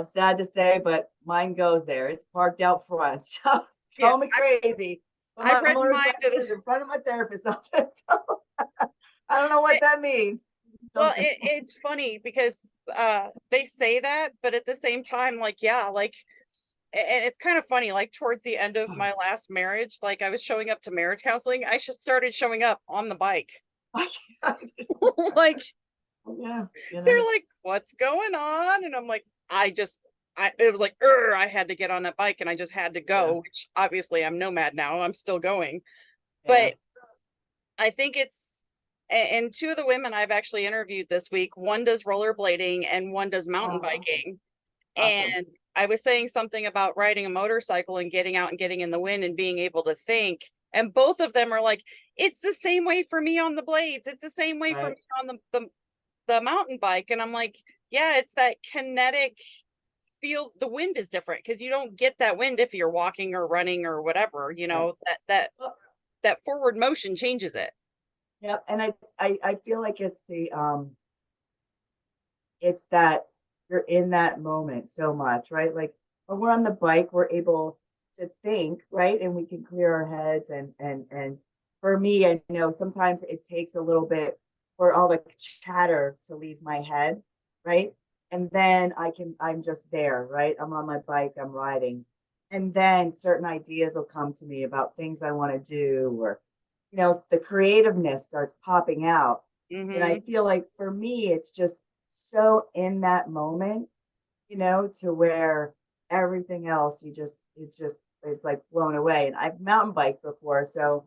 sad to say, but mine goes there. It's parked out front, so Yeah, call me crazy, but I've my ridden mine motorcycle to is in front of my therapist's office. So I don't know what that means. well, Something. it's funny because they say that, but at the same time, like, yeah, like, and it's kind of funny, like towards the end of my last marriage, like I was showing up to marriage counseling, I just started showing up on the bike. Like, Yeah, they're like, what's going on? And I'm like, it was like, I had to get on that bike and I just had to yeah, go, which obviously I'm nomad now. I'm still going. yeah. But I think and two of the women I've actually interviewed this week, one does rollerblading and one does mountain Oh, biking. awesome. And I was saying something about riding a motorcycle and getting out and getting in the wind and being able to think. And both of them are like, it's the same way for me on the blades. It's the same way for me Right. on the mountain bike. And I'm like, yeah, it's that kinetic feel. The wind is different because you don't get that wind if you're walking or running or whatever, Right. Well, that forward motion changes it. yep. And I feel like it's that you're in that moment so much, right? Like when we're on the bike, we're able to think, right? And we can clear our heads, and for me, I know sometimes it takes a little bit for all the chatter to leave my head, right? And then I'm just there, right? I'm on my bike, I'm riding. And then certain ideas will come to me about things I want to do, or the creativeness starts popping out. And I Mm-hmm. feel like for me, it's just so in that moment, to where everything else, it's like blown away. And I've mountain biked before. So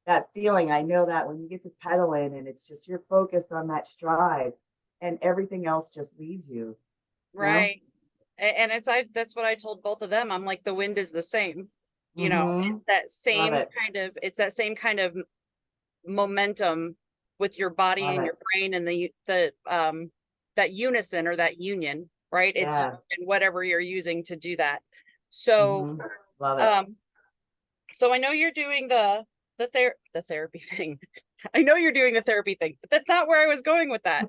that feeling, I know that when you get to pedaling and it's just you're focused on that stride and everything else just leaves you, you know? Right. And that's what I told both of them. I'm like, the wind is the same. Mm-hmm. Love it. It's that same kind of momentum with your body Love and it. your brain and that unison or that union, right? It's Yeah. in whatever you're using to do that. So Mm-hmm. Love it. um so I know you're doing the therapy thing. I know you're doing the therapy thing, but that's not where I was going with that.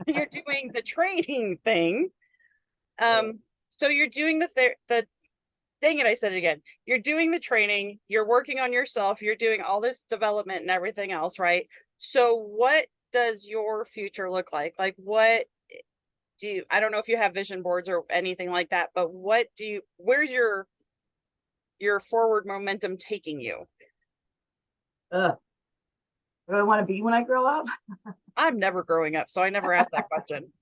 You're doing the training thing. Right. So you're doing the dang it, I said it again. You're doing the training, you're working on yourself, you're doing all this development and everything else, right? So what does your future look like? Like what I don't know if you have vision boards or anything like that, but where's your forward momentum taking you? Ugh. What do I want to be when I grow up? I'm never growing up, so I never asked that question.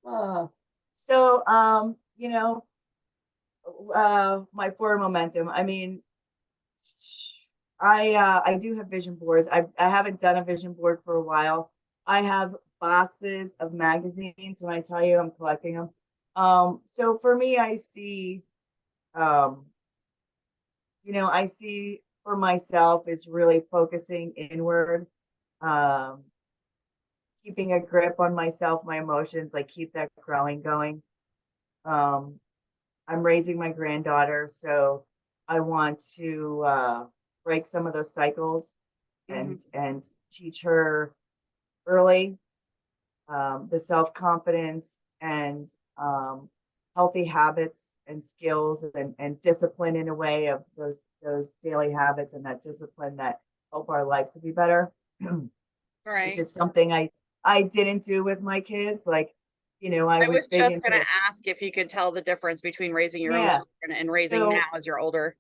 Uh, so, my forward momentum. I mean, I do have vision boards. I haven't done a vision board for a while. I have boxes of magazines. When I tell you I'm collecting them, so for me, I see Um, I see for myself is really focusing inward, um, keeping a grip on myself, my emotions, like keep that growing going. Um, I'm raising my granddaughter, so I want to break some of those cycles Mhm. and teach her early, the self-confidence and healthy habits and skills and discipline in a way of those daily habits and that discipline that help our life to be better. Which Right. is something I didn't do with my kids. Like, I I was was big just gonna into, ask if you could tell the difference between raising your own yeah. children and raising now So as you're older.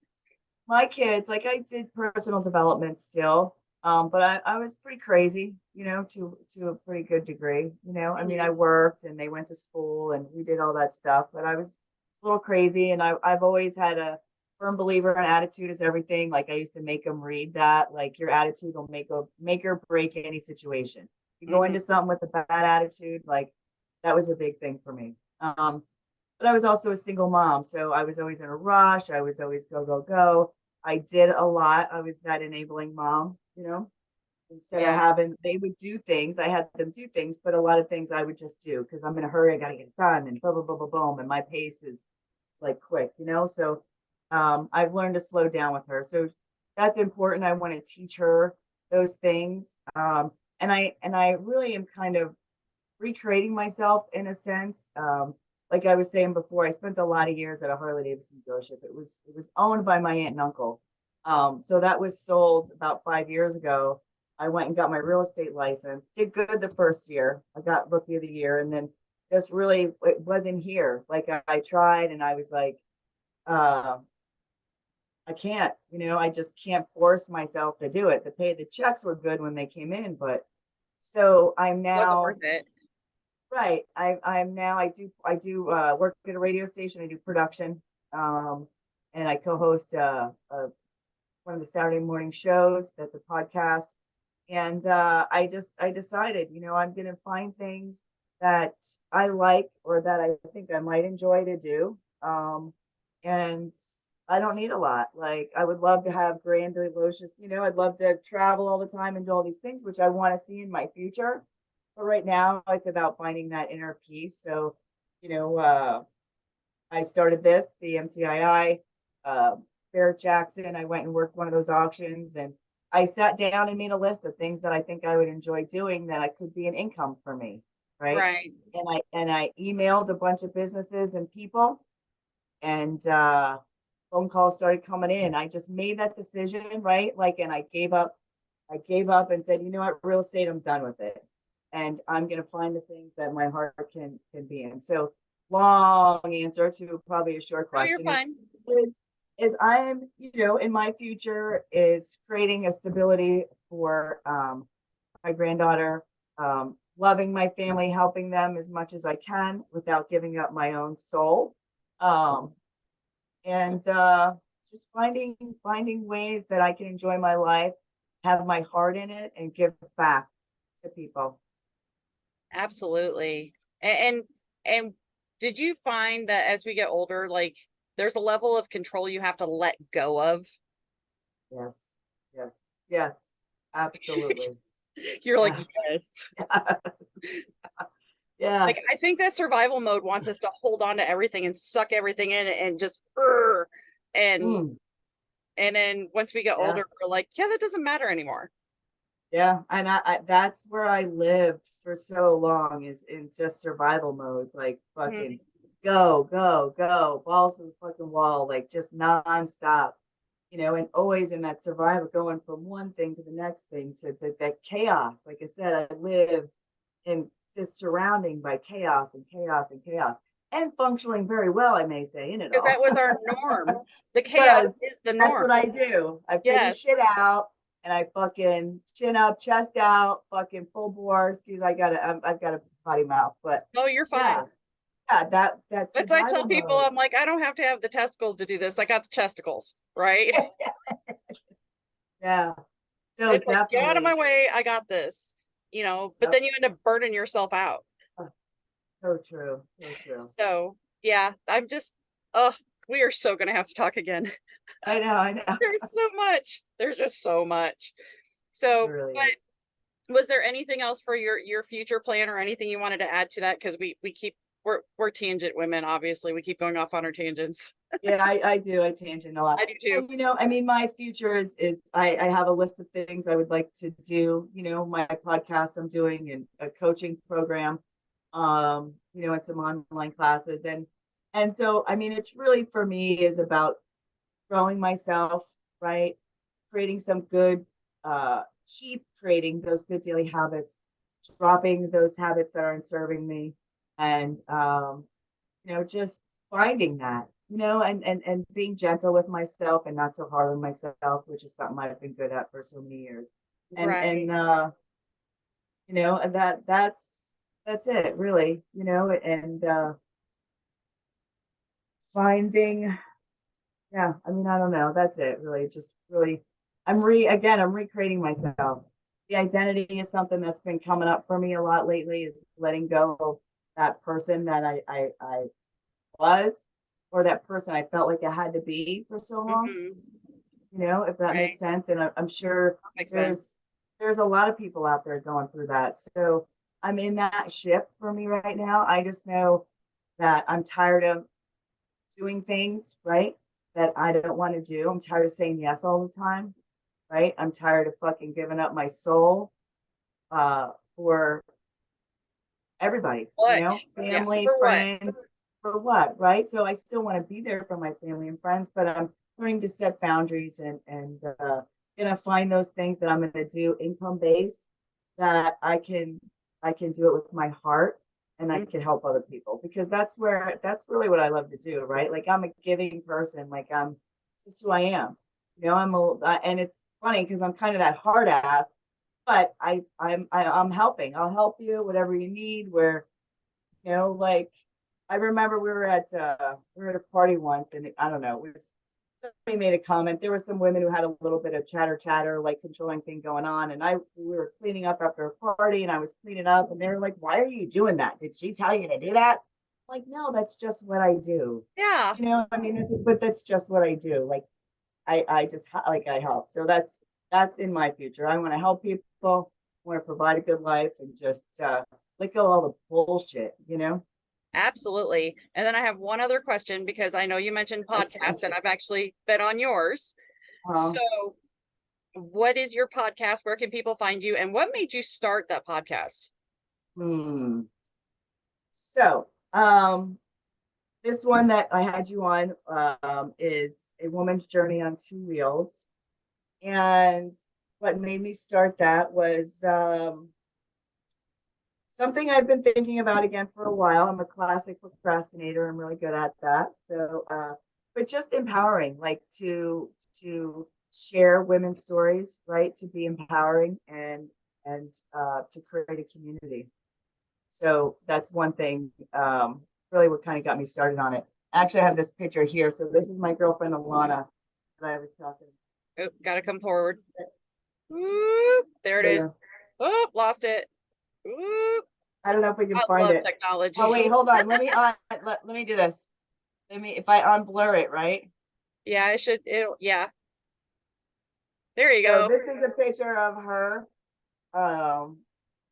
my kids, like I did personal development still, but I was pretty crazy, to a pretty good degree. I mean, I Mhm. worked and they went to school and we did all that stuff, but I was a little crazy, and I've always had a firm believer in attitude is everything. Like I used to make them read that, like your attitude will make or break any situation. You go Mhm. into something with a bad attitude, like that was a big thing for me. But I was also a single mom, so I was always in a rush. I was always go, go, go. I did a lot. I was that enabling mom, instead of Yeah. having, they would do things, I had them do things, but a lot of things I would just do because I'm in a hurry. I got to get it done and blah, blah, blah, blah, boom. And my pace is like quick, So I've learned to slow down with her. So that's important. I want to teach her those things. And I really am kind of recreating myself in a sense. Like I was saying before, I spent a lot of years at a Harley Davidson dealership. It was owned by my aunt and uncle. So that was sold about 5 years ago. I went and got my real estate license. Did good the first year. I got rookie of the year, and then just really it wasn't here. Like I tried, and I was like, uh, I can't. I just can't force myself to do it. The checks were good when they came in, but so I'm Wasn't now. worth it. Right. I'm now I do work at a radio station. I do production. Um and I co-host one of the Saturday morning shows that's a podcast. And I decided, I'm gonna find things that I like or that I think I might enjoy to do. And I don't need a lot. Like I would love to have grandiose, I'd love to travel all the time and do all these things, which I want to see in my future. But right now it's about finding that inner peace. So, you know, uh, I started the MTII, Barrett Jackson. I went and worked one of those auctions, and I sat down and made a list of things that I think I would enjoy doing that I could be an income for me. Right. Right. And I emailed a bunch of businesses and people, and phone calls started coming in. I just made that decision, right? Like, and I gave up. I gave up and said, you know what, real estate, I'm done with it, and I'm going to find the things that my heart can be in. So, long answer to probably a short No, you're question fine. is is I am, in my future is creating a stability for my granddaughter, loving my family, helping them as much as I can without giving up my own soul. Um, and just finding ways that I can enjoy my life, have my heart in it, and give back to people. Absolutely. And did you find that as we get older, like there's a level of control you have to let go of? Yes, yes, yes, absolutely. You're like, Yes, yes. yeah. Like I think that survival mode wants us to hold on to everything and suck everything in and just and Mm, and then once we get yeah, older, we're like, yeah, that doesn't matter anymore. yeah. And I that's where I lived for so long, is in just survival mode, like fucking Mhm. go, go, go, balls to the fucking wall, like just nonstop. And always in that survival, going from one thing to the next thing to that chaos. Like I said, I lived in just surrounding by chaos and chaos and chaos, and functioning very well, I may say, in it Because that all. was our norm. The chaos Because is the that's norm. what I do. I figure Yes. shit out, and I fucking chin up, chest out, fucking full bore. Excuse, I've got a potty mouth, but No, you're yeah, fine. yeah, that As I tell survival people, mode. I'm like, I don't have to have the testicles to do this. I got the chesticles, right? Yeah, so It's like, get out of my definitely. way. I got this, but Yep. then you end up burning yourself out. Oh, so true, so true. So yeah, I'm just, oh. we are so gonna have to talk again. I know, I know. There's so much. There's just so much. It So, really but is. was there anything else for your future plan or anything you wanted to add to that? Because we keep we're tangent women, obviously. We keep going off on our tangents. Yeah, I do. I tangent a lot. I do too. And I mean, my future is I have a list of things I would like to do. My podcast I'm doing and a coaching program, and some online classes. And so I mean it's really for me is about growing myself, right? Creating some good, keep creating those good daily habits, dropping those habits that aren't serving me, and just finding that, and being gentle with myself and not so hard on myself, which is something I've been good at for so many years. And Right. and that's it really, and finding, yeah, I mean, I don't know, that's it really, just really, I'm recreating myself. The identity is something that's been coming up for me a lot lately, is letting go of that person that I was, or that person I felt like I had to be for so long, Hmm. if that Right. makes sense. And I'm sure Makes sense. there's a lot of people out there going through that. So I'm in that ship for me right now. I just know that I'm tired of doing things, right, that I don't want to do. I'm tired of saying yes all the time, right? I'm tired of fucking giving up my soul for everybody, What? Yeah. family, For what? friends, for what, right? So I still want to be there for my family and friends, but I'm learning to set boundaries and gonna find those things that I'm gonna do income based, that I can do it with my heart, and I Mm. can help other people, because that's really what I love to do, right? Like I'm a giving person, like I'm just who I am. And it's funny because I'm kind of that hard ass, but I'm helping. I'll help you whatever you need. Like I remember we were at a party once, and I don't know, it was somebody made a comment. There were some women who had a little bit of chatter, like controlling thing going on, and we were cleaning up after a party, and I was cleaning up, and they were like, "Why are you doing that? Did she tell you to do that?" I'm like, no, that's just what I do. Yeah. I mean, but that's just what I do. Like I just like I help. So that's in my future. I want to help people. I want to provide a good life and just let go of all the bullshit. Absolutely. And then I have one other question, because I know you mentioned podcasts and I've actually been on yours. Um, So, what is your podcast? Where can people find you? And what made you start that podcast? hmm. So, this one that I had you on is A Woman's Journey on Two Wheels. And what made me start that was something I've been thinking about again for a while. I'm a classic procrastinator. I'm really good at that. So, but just empowering, like to share women's stories, right? To be empowering and to create a community. So that's one thing. Really, what kind of got me started on it. Actually, I have this picture here. So this is my girlfriend Alana that I was talking. Oh, gotta come forward. Whoop, there it Yeah. is. Oh, lost it. Whoop. I don't know if we can I find love it. Oh technology. wait, hold on. Let me do this. If I unblur it, right? Yeah, yeah. There you So go. this is a picture of her. Um,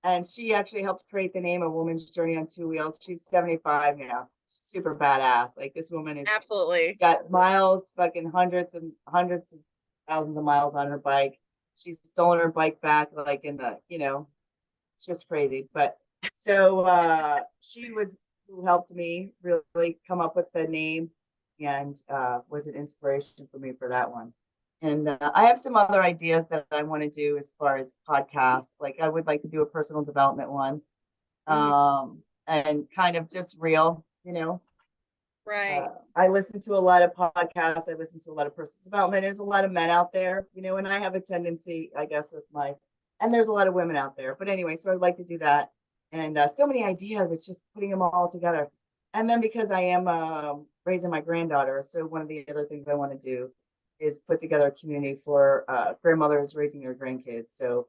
and she actually helped create the name A Woman's Journey on Two Wheels. She's 75 now. Super badass. Like this woman she's Absolutely. got miles, fucking hundreds of thousands of miles on her bike. She's stolen her bike back, like it's just crazy. But so she was who helped me really come up with the name, and was an inspiration for me for that one. And I have some other ideas that I want to do as far as podcasts. Like I would like to do a personal development one, Mhm. and kind of just real. Right. I listen to a lot of podcasts. I listen to a lot of personal development. There's a lot of men out there, and I have a tendency, I guess, and there's a lot of women out there. But anyway, so I'd like to do that. And so many ideas. It's just putting them all together. And then because I am raising my granddaughter, so one of the other things I want to do is put together a community for grandmothers raising their grandkids. So,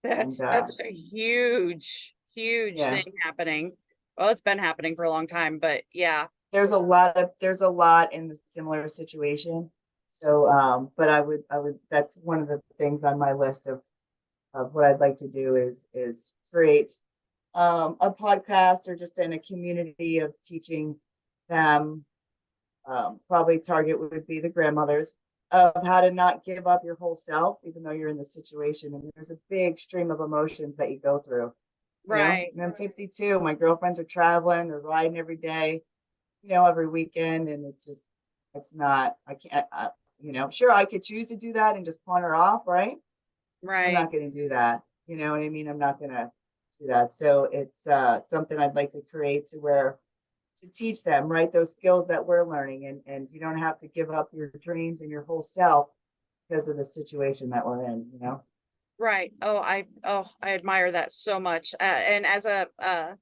and That's a huge yeah, thing happening. Well, it's been happening for a long time, but yeah. there's a lot in the similar situation. So, but I would, that's one of the things on my list of what I'd like to do is create a podcast or just in a community of teaching them, probably target would be the grandmothers, of how to not give up your whole self, even though you're in the situation. And there's a big stream of emotions that you go through. You know, Right. and I'm 52. My girlfriends are traveling, they're riding every day, you know, every weekend. And it's just, it's not, I can't, you know, sure, I could choose to do that and just pawn her off, right? I'm Right. not going to do that. You know what I mean? I'm not going to do that. So it's something I'd like to create to where to teach them, right? Those skills that we're learning, and you don't have to give up your dreams and your whole self because of the situation that we're in, you know? Right. I admire that so much. And as a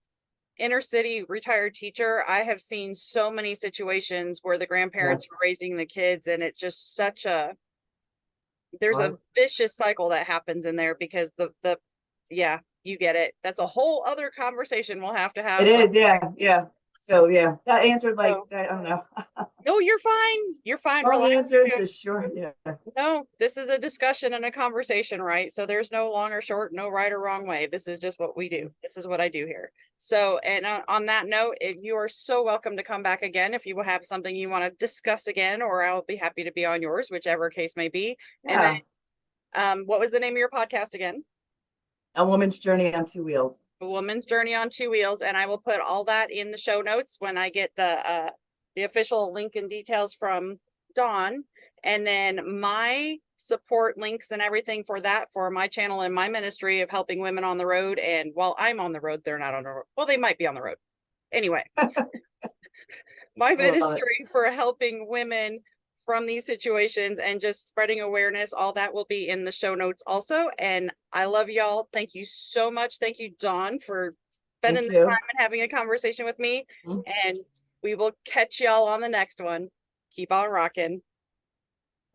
inner city retired teacher, I have seen so many situations where the Yeah. grandparents are raising the kids, and it's just such a there's a Hard. vicious cycle that happens in there because the yeah, you get it. That's a whole other conversation we'll have to It have some. is, yeah, yeah. So yeah, that answered like So, I don't know. no, you're fine. You're fine. Long Relax. answers to short, yeah. No, this is a discussion and a conversation, right? So there's no long or short, no right or wrong way. This is just what we do. This is what I do here. So, and on that note, if you are so welcome to come back again, if you will have something you want to discuss again, or I'll be happy to be on yours, whichever case may be. And then, Yeah. what was the name of your podcast again? A woman's journey on two wheels. A Woman's Journey on Two Wheels, and I will put all that in the show notes when I get the official link and details from Dawn, and then my support links and everything for that for my channel and my ministry of helping women on the road. And while I'm on the road, they're not on the road. Well, they might be on the road. Anyway, my I love it. ministry for helping women from these situations and just spreading awareness, all that will be in the show notes also. And I love y'all. Thank you so much. Thank you, Dawn, for spending Thank the time you. and having a conversation with me. Mhm. And we will catch y'all on the next one. Keep on rocking.